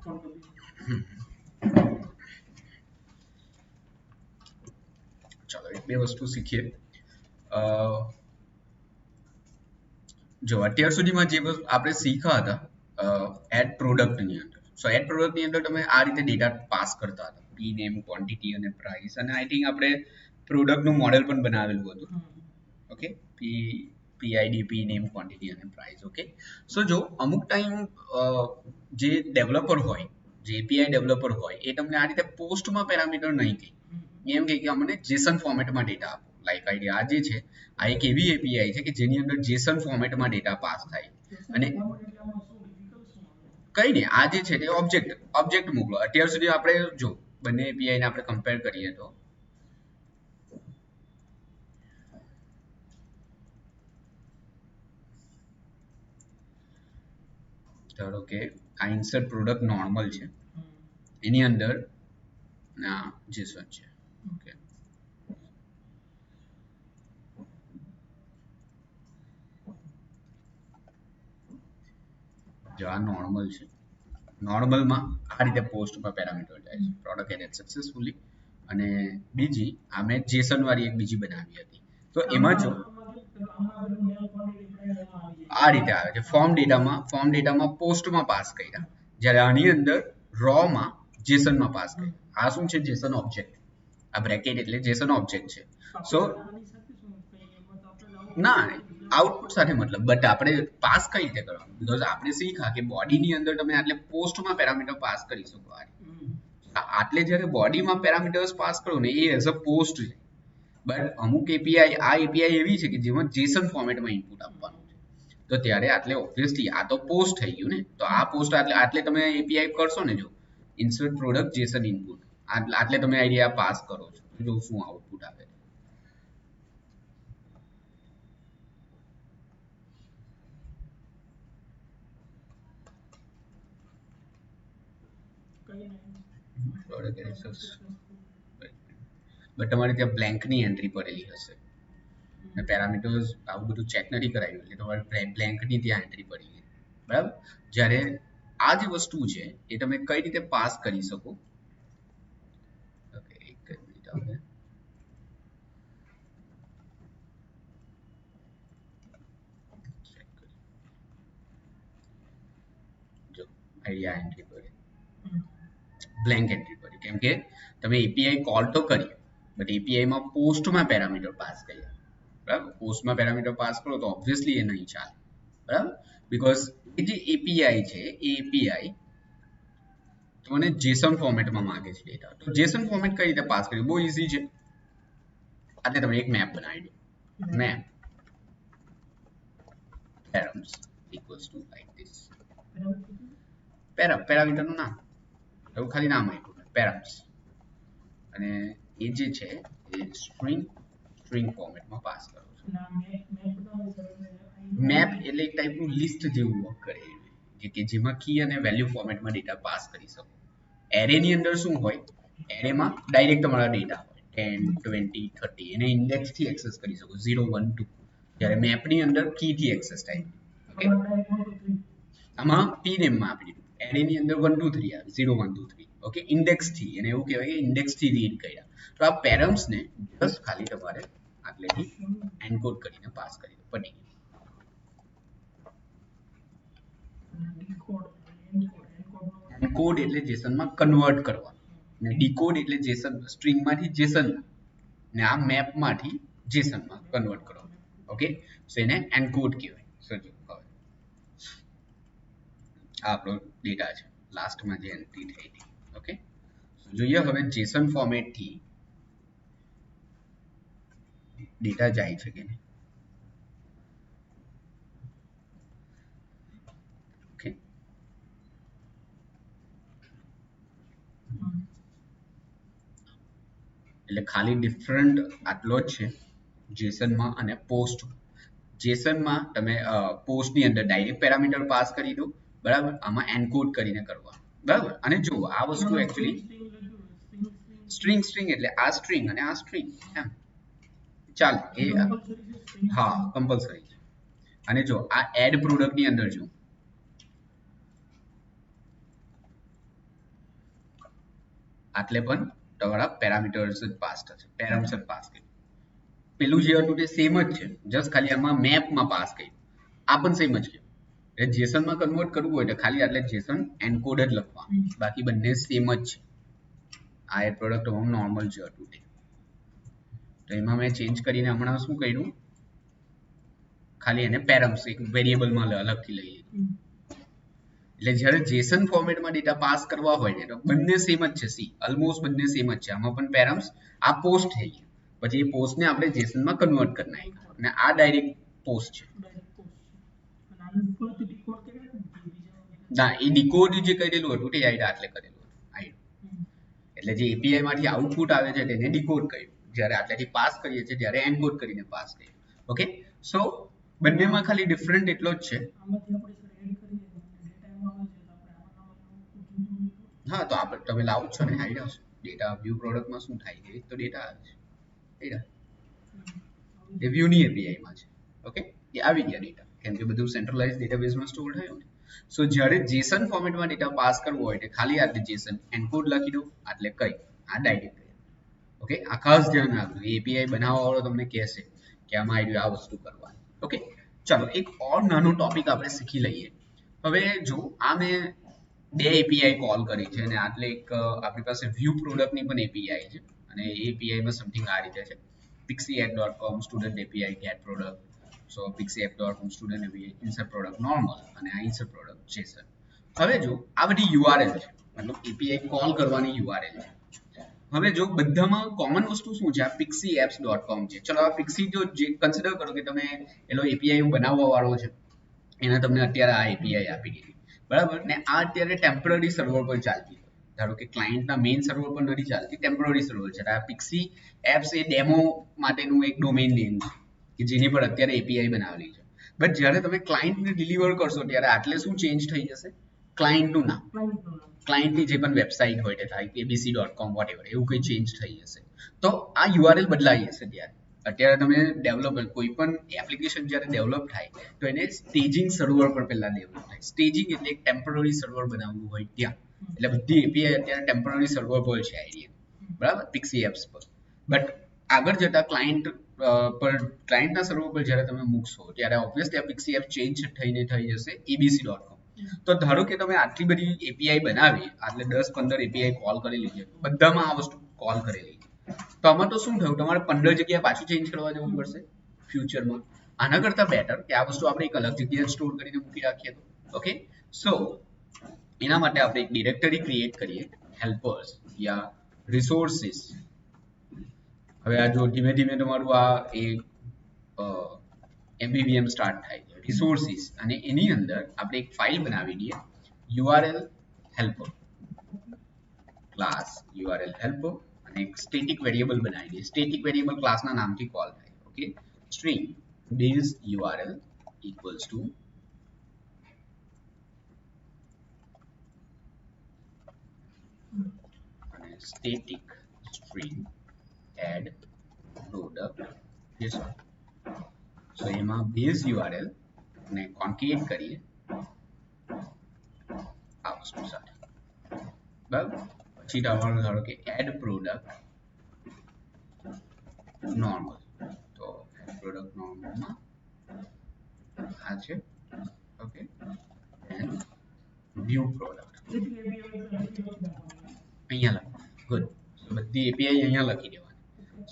ચાલો એક બે વસ્તુ શીખીએ. જો અત્યાર સુધીમાં જે આપણે શીખ્યા હતા એડ પ્રોડક્ટની અંદર, સો એડ પ્રોડક્ટની અંદર તમે આ રીતે ડેટા પાસ કરતા હતા, પી નેમ, ક્વોન્ટિટી અને પ્રાઇસ, અને આઈ થિંક આપણે પ્રોડક્ટનું મોડેલ પણ બનાવેલું હતું. ઓકે, પીઆઈડી, પી નેમ, ક્વોન્ટિટી અને પ્રાઇસ. ઓકે, સો જો અમુક ટાઈમ જે ડેવલપર હોય, જે એપીઆઈ ડેવલપર હોય, એ તમને આ રીતે પોસ્ટમાં પેરામીટર નહીં કહે. એમ કે અમને જેસન ફોર્મેટમાં ડેટા આપો. લાઈક આઈડિયા આ જે છે, આ એક એવી એપીઆઈ છે કે જેની અંદર જેસન ફોર્મેટમાં ડેટા પાસ થાય. અને કઈ નહીં, આ જે છે તે ઓબ્જેક્ટ ઓબ્જેક્ટ મોકલો. અત્યાર સુધી આપણે જો બંને એપીઆઈ ને આપણે કમ્પેર કરીએ તો ધારો કે આ ઇન્સર્ટ પ્રોડક્ટ નોર્મલ છે, એની અંદર ના જેસન છે. ઓકે, જો આ નોર્મલ છે, નોર્મલમાં આ રીતે પોસ્ટમાં પેરામીટર જાય છે, પ્રોડક્ટ એડેડ સક્સેસફુલી. અને બીજી આ મેં જેસન વાળી એક બીજી બનાવી હતી, તો એમાં જો આ રીતે આવે છે, ફોર્મ ડેટામાં પોસ્ટમાં પાસ કર્યા, જ્યારે આની અંદર રોમાં જેસનમાં પાસ કર્યા. આ શું છે? Jason object. આ બ્રેકેટ એટલે જેસન ઓબ્જેક્ટ છે. સો ના, આઉટપુટ સાથે મતલબ, બટ આપણે પાસ કઈ રીતે કરવાનું? બીકોઝ આપણે શીખ્યા કે બોડીની અંદર તમે આટલે પોસ્ટમાં પેરામીટર પાસ કરી શકો. આટલે જ્યારે બોડીમાં પેરામીટર્સ પાસ કરો ને, એ એઝ અ પોસ્ટ છે. બટ અમુક એપીઆઈ, આ એપીઆઈ એવી છે કે જેમાં જેસન ફોર્મેટમાં ઇનપુટ આપવાનું છે. તો ત્યારે આટલે ઓબ્વિયસલી આ તો પોસ્ટ થઈ ગયું ને, તો આ પોસ્ટ આટલે તમે એપીઆઈ કરશો ને, જો ઇન્સર્ટ પ્રોડક્ટ જેસન ઇનપુટ, આટલે તમે આઈડિયા પાસ કરો છો, જો શું આઉટપુટ આવે. બટ તમારે ત્યાં બ્લેન્કની એન્ટ્રી પડેલી હશે, પેરામીટર્સ આવું બધું ચેક નથી કરાયું, એટલે તમારે બ્લેન્કની ત્યાં એન્ટ્રી પડી ગઈ, બરાબર. જ્યારે આ જે વસ્તુ છે એ તમે કઈ રીતે પાસ કરી શકો? એક મિનિટ આવે, જો આઈડિયા એન્ટ્રી પડી, બ્લેન્ક એન્ટ્રી પડી, કેમ કે તમે એપીઆઈ કોલ તો કરી, બટ એપીઆઈમાં પોસ્ટમાં પેરામીટર પાસ કર્યા, બરાબર. પોસ્ટમાં પેરામીટર પાસ કરો તો ઓબ્વિયસલી એ નહીં ચાલે, બરાબર. બીકોઝ એ જે એપીઆઈ છે, એ એપીઆઈ તમને જેસન ફોર્મેટમાં માંગે છે ડેટા. તો જેસન ફોર્મેટ કઈ રીતે પાસ કર્યું? બહુ ઇઝી છે. આટલે તમે એક મેપ બનાવી દો, map params equals to like this. પેરામીટરનું નામ, એવું ખાલી નામ આપ્યું params, અને એ જે છે એ સ્ટ્રિંગ ફોર્મેટમાં પાસ કરો છો. મેપ એટલે એક ટાઈપનું લિસ્ટ જેવું વર્ક કરે, કે જેમાં કી અને વેલ્યુ ફોર્મેટમાં ડેટા પાસ કરી શકો. એરેની અંદર શું હોય? એરેમાં ડાયરેક્ટ તમારા ડેટા હોય 10, 20, 30, એને ઇન્ડેક્સથી એક્સેસ કરી શકો 0, 1, 2. જ્યારે મેપની અંદર કીથી એક્સેસ થાય. ઓકે, આમાં પી નેમમાં આપી દીધું, એરેની અંદર 1, 2, 3 આવે, 0, 1, 2, 3. ઓકે, ઇન્ડેક્સથી, એને એવું કહેવાય કે ઇન્ડેક્સથી રીડ કર્યા. તો આ પેરમ્સને જસ્ટ ખાલી તમારે આટલેથી એન્કોડ કરીને પાસ કરી દો, પતી ગયું. એન્કોડ એટલે જેસનમાં કન્વર્ટ કરવાનું, ને ડીકોડ એટલે જેસન સ્ટ્રિંગમાંથી જેસન, ને આ મેપમાંથી જેસનમાં કન્વર્ટ કરવાનું. ઓકે, સો એને એન્કોડ કહેવાય. સો જો હવે આ આપણો ડેટા છે, લાસ્ટમાં જે એન્ટ્રી થઈ હતી. ઓકે, જોઈએ હવે જેસન ફોર્મેટથી ડેટા જાય છે કે નહીં. ઓકે, એટલે ખાલી ડિફરન્ટ આટલો જ છે જેસનમાં અને પોસ્ટ. જેસનમાં તમે પોસ્ટની અંદર ડાયરેક્ટ પેરામીટર પાસ કરી દો, બરાબર. આમાં એન્કોડ કરીને કરવાનું, બરાબર. અને જો આ વસ્તુ એકચ્યુઅલી સ્ટ્રિંગ એટલે આ સ્ટ્રિંગ અને આ સ્ટ્રિંગ, એમ ચાલ એ હા કમ્પલસરી છે. અને જો આ એડ પ્રોડક્ટની અંદર જો આટલે પણ તમારા પેરામીટર્સ જ પાસ થશે, પેરામ્સ જ પાસ કર્યું. પેલું જે હતું તે સેમ જ છે, જસ્ટ ખાલી આમાં મેપમાં પાસ કર્યું, આ પણ સેમ જ છે. એટલે જેસનમાં કન્વર્ટ કરવું હોય તો ખાલી આટલે જેસન એન્કોડ જ લખવાનું, બાકી બંને સેમ જ છે. આ એડ પ્રોડક્ટ હું નોર્મલ જે હતું તે, તો એમાં મેં ચેન્જ કરીને હમણાં શું કર્યું, ખાલી એને પેરામ્સ એક વેરિયેબલમાં અલગથી લઈએ. એટલે જ્યારે જેસન ફોર્મેટમાં ડેટા પાસ કરવા હોય ને તો બંને સેમ જ છે. સી ઓલમોસ્ટ બંને સેમ જ છે. આમાં પણ પેરામ્સ આ પોસ્ટ થઈ ગઈ, પછી એ પોસ્ટને આપણે જેસનમાં કન્વર્ટ કરી નાખ્યું અને આ ડાયરેક્ટ પોસ્ટ છે. ના, એ ડીકોડ જે કરેલું હતું તે આટલે કરેલું હતું. એટલે જે એપીઆઈ માંથી આઉટપુટ આવે છે તેને ડીકોડ કર્યું, જ્યારે આટલેથી પાસ કરીએ છીએ ત્યારે એન્કોડ કરીને પાસ કર્યું. ઓકે, સો બંનેમાં ખાલી ડિફરન્ટ એટલો જ છે. હા, તો આપણે તમે લાવો છો ને આઈડિયા ડેટા વ્યૂ પ્રોડક્ટમાં શું થાય છે, તો ડેટા આવે છે એ વ્યૂની એપીઆઈમાં છે. ઓકે, એ આવી ગયા ડેટા, કેમ કે બધું સેન્ટ્રલાઇઝ ડેટાબેઝમાં સ્ટોર થયું ને. સો જ્યારે જેસન ફોર્મેટમાં ડેટા પાસ કરવો હોય તો ખાલી આટલે જેસન એન્કોડ લખી દો, એટલે કઈ આ ડાયરેક્ટ. ઓકે, આ ખાસ ધ્યાન રાખજો, એપીઆઈ બનાવવા વાળો તમને કહેશે કે આમાં આ વસ્તુ કરવાની. ઓકે, ચાલો એક ઓર નાનો ટોપિક આપણે શીખી લઈએ. હવે જો આ મેં બે એપીઆઈ કોલ કરી છે અને આટલે એક આપણી પાસે વ્યૂ પ્રોડક્ટની પણ એપીઆઈ છે, અને એ એપીઆઈમાં સમથિંગ આ રીતે છે, pixieapp.com student API get product, so pixieapp.com student API insert product normal અને આ insert product JSON. હવે જો આ બધી URL છે, મતલબ API કોલ કરવાની URL છે. હવે જો બધામાં કોમન વસ્તુ શું છે, આ pixieapps.com છે. ચલો આ pixie જો જે કન્સિડર કરો કે તમે એનો એપીઆઈ બનાવવા વાળો છે, એને તમને અત્યારે આ એપીઆઈ આપી દીધી, બરાબર ને. આ અત્યારે ટેમ્પરરી સર્વર પર ચાલતી હોય, ધારો કે ક્લાયન્ટના મેઇન સર્વર પર નથી ચાલતી, ટેમ્પરરી સર્વર છે. આ પીક્સી એપ્સ એ ડેમો માટેનું એક ડોમેઇન નેમ છે કે જેની પર અત્યારે એપીઆઈ બનાવેલી છે. બટ જ્યારે તમે ક્લાયન્ટને ડિલિવર કરશો ત્યારે આટલે શું ચેન્જ થઈ જશે, ક્લાયન્ટનું નામ, ક્લાયન્ટની જે પણ વેબસાઇટ હોય તે થાય abc.com વોટેવર એવું કંઈ ચેન્જ થઈ જશે. તો આ યુઆરએલ બદલાઈ જશે. ત્યારે અત્યારે તમે ડેવલપર કોઈ પણ એપ્લિકેશન જ્યારે ડેવલપ થાય તો એને સ્ટેજિંગ સર્વર પર પહેલા ડેવલપ થાય. સ્ટેજિંગ એટલે એક ટેમ્પરરી સર્વર બનાવવું હોય ત્યાં, એટલે બધી એપીઆઈ અત્યારે ટેમ્પરરી સર્વર પર છે આઈડિયા, બરાબર, પીક્સી એપ્સ પર. બટ આગળ જતા ક્લાયન્ટ પર, ક્લાયન્ટના સર્વર પર જ્યારે તમે મૂકશો ત્યારે ઓબ્વિયસલી આ પીક્સી એપ ચેન્જ થઈને થઈ જશે abc.com. તો ધારો કે તમે આટલી બધી એપીઆઈ બનાવી, એટલે 10-15 એપીઆઈ કોલ કરી લીધી, બધામાં આ વસ્તુ કોલ કરેલી, તો આમાં તો શું થયું, તમારે 15 જગ્યાએ પાછું ચેન્જ કરવા જવું પડશે ફ્યુચરમાં. આના કરતા બેટર કે આ વસ્તુ આપણે એક અલગ જગ્યાએ સ્ટોર કરીને મૂકી રાખીએ તો. ઓકે, સો એના માટે આપણે એક ડિરેક્ટરી ક્રિએટ કરીએ, હેલ્પર્સ યા રિસોર્સિસ. હવે આ જો ધીમે ધીમે તમારું આ એક MVVM સ્ટાર્ટ થાય છે, રિસોર્સિસ, અને એની અંદર આપણે એક ફાઇલ બનાવી દઈએ, URL helper class URL helper, અને એક સ્ટેટિક વેરિયેબલ બનાવી દઈએ. સ્ટેટિક વેરિયેબલ ક્લાસના નામથી કોલ થાય. Okay, string base URL equals to અને static string add product JSON. સો એમાં base URL ને કોન્કેટ કરીએ આ વસ્તુ સાથે, બરાબર. પછી તમારું ધારો કે add product normal, તો add product normalમાં આ છે. ઓકે, and view product અહીંયા લખો. ગુડ, બધી એપીઆઈ અહીંયા લખી દેવાની.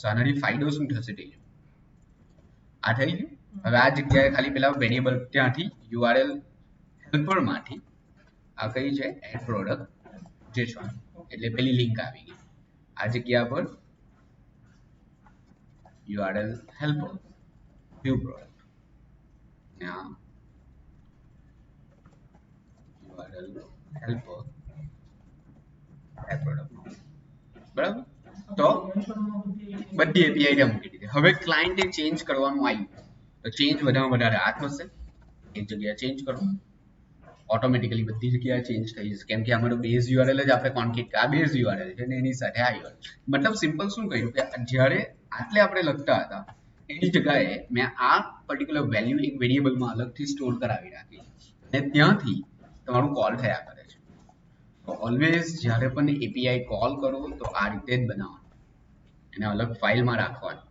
સો આનાથી ફાયદો શું થશે તે જો આ થઈ ગયું. હવે આ જગ્યાએ ખાલી પેલા વેરિયેબલ ત્યાંથી URL હેલ્પરમાંથી આ કઈ છે, એડ પ્રોડક્ટ JSON, એટલે પેલી લિંક આવી ગઈ. આ જગ્યા પર URL helper view product, આ URL helper add product, બરાબર. તો બધી એપીઆઈ ત્યાં મૂકી દીધી. હવે ક્લાયન્ટે ચેન્જ કરવાનું આવ્યું તો ચેન્જ વધારે આ થશે, એક જગ્યાએ ચેન્જ કરો, ઓટોમેટિકલી બધી જગ્યાએ ચેન્જ થઈ જશે, કેમ કે અમારો બેઝ યુઆરએલ જ આપણે કોન્કેટ, આ બેઝ યુઆરએલ છે ને એની સાથે આ URL. મતલબ સિમ્પલ શું કહ્યું કે જ્યારે આટલે આપણે લખતા હતા એની જગ્યાએ મેં આ પર્ટિક્યુલર વેલ્યુ એક વેરિયેબલમાં અલગથી સ્ટોર કરાવી રાખી, અને ત્યાંથી તમારું કોલ થયા કરે છે. ઓલવેઝ જ્યારે પણ એપીઆઈ કોલ કરો તો આ રીતે જ બનાવવાનું, એને અલગ ફાઇલમાં રાખવાનું.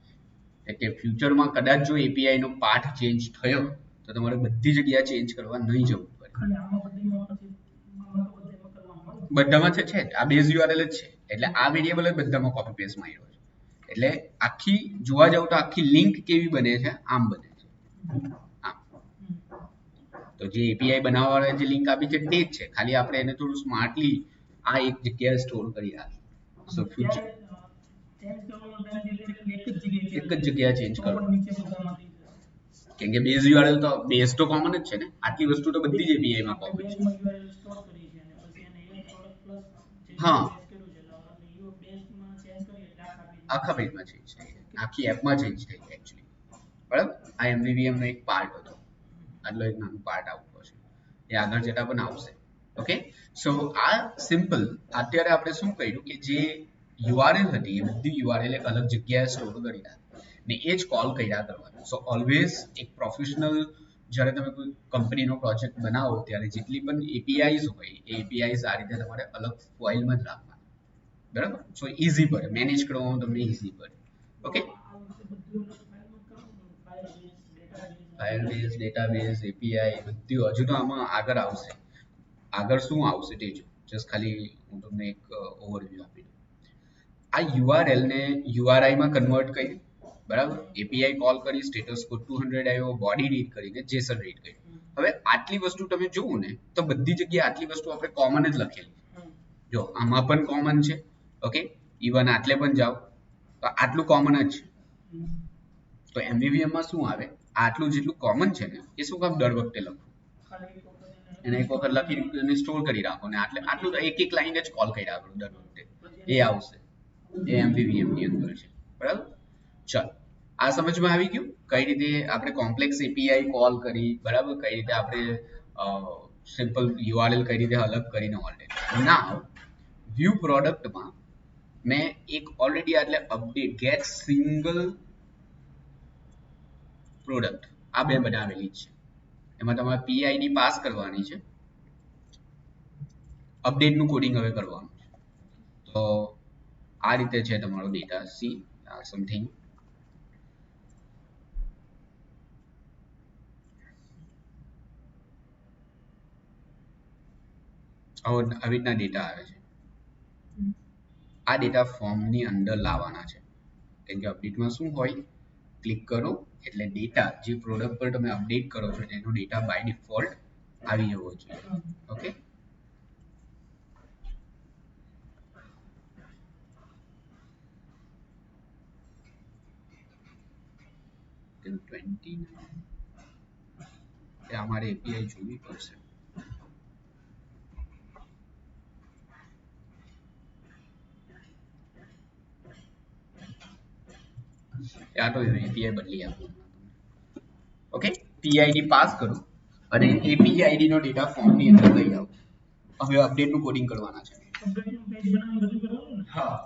એટલે ફ્યુચરમાં કદાચ જો એપીઆઈ નો પાર્ટ ચેન્જ થયો તો તમારે બધી જગ્યા ચેન્જ કરવા નહીં જવું પડે. બધામાં છે જ આ બેઝ યુઆરએલ જ છે, એટલે આ વેરિયેબલ જ બધામાં કોપી પેસ્ટ માર્યો છે. એટલે આખી જોવા જાવ તો આખી લિંક કેવી બને છે, આમ બને છે. આમ તો જે એપીઆઈ બનાવવા વાળા જે લિંક આપી છે તે જ છે, ખાલી આપણે એને થોડું સ્માર્ટલી આ એક જગ્યાએ સ્ટોર કરી રાખી. સો ફ્યુચર એક જ જગ્યાએ ચેન્જ કરો, કેમ કે બેઝ યુઆરએલ તો બેઝ તો કોમન જ છે ને, આટલી વસ્તુ તો બધી જ એપીઆઈ માં કોમન છે. હા આખા પેજમાં ચેન્જ થઈ જાય, આખી એપમાં ચેન્જ થઈ જાય એકચ્યુઅલી. બરાબર, આ એમવીવીએમ નો એક પાર્ટ હતો, આટલો એક નાનો પાર્ટ આવતો છે, એ આગળ જતા પણ આવશે. ઓકે, સો આ સિમ્પલ અત્યારે આપણે શું કર્યું કે જે યુઆરએલ હતી એ બધી યુઆરએલ એક અલગ જગ્યાએ સ્ટોર કરી નાખી ને એ જ કોલ કર્યા કરવાનું. સો ઓલવેઝ એક પ્રોફેશનલ જ્યારે તમે કોઈ કંપનીનો પ્રોજેક્ટ બનાવો ત્યારે જેટલી પણ એપીઆઈઝ હોય એ એપીઆઈઝ આ રીતે તમારે અલગ ફાઇલમાં જ રાખવાની. બરાબર, સો ઇઝી પડે મેનેજ કરવામાં, તમને ઇઝી પડે. ઓકે, ફાયરબેઝ, ડેટાબેઝ, એપીઆઈ બધું હજુ તો આમાં આગળ આવશે. આગળ શું આવશે તે જો જસ્ટ ખાલી હું તમને એક ઓવરવ્યુ આપી દઉં. આ યુઆરએલ ને યુઆરઆઈ માં કન્વર્ટ કરી, બરાબર, એપીઆઈ કોલ કરી, સ્ટેટસ કોડ 200 આવ્યો, બોડી રીડ કરીને જેસન રીડ કરી. હવે આટલી વસ્તુ તમે જોવો ને તો બધી જગ્યાએ આટલી વસ્તુ આપણે કોમન જ લખેલી. જો આમાં પણ કોમન છે, ઓકે, ઇવન આટલે પણ જાઓ તો આટલું કોમન જ છે. તો એમવીવીએમ માં શું આવે, આટલું જેટલું કોમન છે ને એ શું કામ દર વખતે લખવું, એને એક વખત લખી સ્ટોર કરી રાખો ને આટલું તો એક એક લાઈન જ કોલ કરી રાખો દર વખતે, એ આવશે, એ એમવીવીએમ ની અંદર છે. બરાબર, ચાલો આ સમજમાં આવી ગયું કઈ રીતે આપણે કોમ્પ્લેક્સ એપીઆઈ કોલ કરી, બરાબર, કઈ રીતે આપણે સિમ્પલ યુઆરએલ કઈ રીતે અલગ કરીને ઓલરેડી. નાઉ વ્યૂ પ્રોડક્ટમાં મેં એક ઓલરેડી એટલે અપડેટ ગેટ સિંગલ પ્રોડક્ટ આ બે બનાવેલી છે, એમાં તમારે પીઆઈડી પાસ કરવાની છે, અપડેટ નું કોડિંગ હવે કરવાનું છે. તો આ રીતે છે તમારો ડેટા સી સમથિંગ. આવી રીતના ડેટા આવે છે, આ ડેટા ફોર્મની અંદર લાવવાના છે, કેમ કે અપડેટમાં શું હોય, ક્લિક કરો એટલે ડેટા જે પ્રોડક્ટ પર તમે અપડેટ કરો છો તેનો ડેટા બાય ડિફોલ્ટ આવી જવો જોઈએ. ઓકે, અમારે એપીઆઈ જોવી પડશે. આ તો એપીઆઈ બદલી આપો. ઓકે, પીઆઈડી પાસ કરો અને એપીઆઈડી નો ડેટા ફોર્મ ની અંદર લઈ આવો. હવે અપડેટ નું કોડિંગ કરવાના છે. હા,